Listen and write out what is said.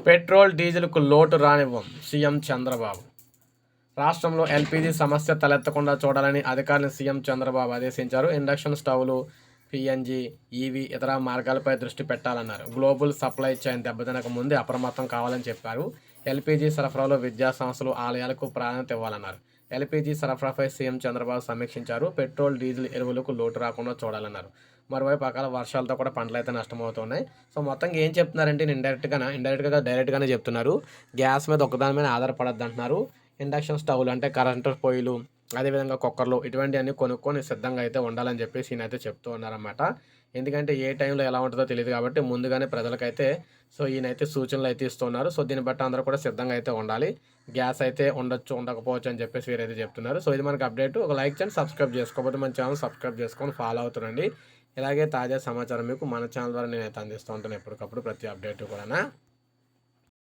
Petrol డీజిల్కు లోటు రానివ్వం CM Chandrababu. రాష్ట్రంలో LPG సమస్య తలెత్తకుండా చూడాలని అధికారులను సీఎం చంద్రబాబు ఆదేశించారు. ఇండక్షన్ స్టవ్లు, పీఎన్జీ, ఈవీ ఇతర మార్గాలపై దృష్టి పెట్టాలన్నారు. గ్లోబల్ సప్లై చైన్ దెబ్బతినక ముందే అప్రమత్తం కావాలని చెప్పారు. ఎల్పీజీ సరఫరాలో విద్యా సంస్థలు, ఆలయాలకు ప్రాధాన్యత ఇవ్వాలన్నారు. ఎల్పీజీ సరఫరాపై సీఎం చంద్రబాబు సమీక్షించారు. పెట్రోల్, డీజిల్, ఎరువులకు లోటు రాకుండా చూడాలన్నారు. మరోవైపు అకాల వర్షాలతో కూడా పంటలు అయితే నష్టమవుతున్నాయి. సో మొత్తంగా ఏం చెప్తున్నారంటే ఇండైరెక్ట్గా డైరెక్ట్గానే చెప్తున్నారు. గ్యాస్ మీద ఒకదాని మీద ఆధారపడద్దు అంటున్నారు. ఇండక్షన్ స్టవ్లు అంటే కరెంటు పొయ్యిలు, అదేవిధంగా కుక్కర్లు ఇటువంటివన్నీ కొనుక్కొని సిద్ధంగా అయితే ఉండాలని చెప్పేసి ఈయనైతే చెప్తూ ఉన్నారన్నమాట. ఎందుకంటే ఏ టైంలో ఎలా ఉంటుందో తెలియదు కాబట్టి ముందుగానే ప్రజలకైతే సో ఈయనైతే సూచనలు అయితే ఇస్తున్నారు. సో దీన్ని బట్టి అందరూ కూడా సిద్ధంగా అయితే ఉండాలి. గ్యాస్ అయితే ఉండొచ్చు, ఉండకపోవచ్చు అని చెప్పేసి వీరైతే చెప్తున్నారు. సో ఇది మనకి అప్డేట్. ఒక లైక్ చేయండి, సబ్స్క్రైబ్ చేసుకోకపోతే మన ఛానల్ సబ్స్క్రైబ్ చేసుకొని ఫాలో అవుతుండండి. ఇలాగే తాజా సమాచారం మీకు మన ఛానల్ ద్వారా నేనైతే అందిస్తూ ఉంటాను ఎప్పటికప్పుడు ప్రతి అప్డేట్ కూడా.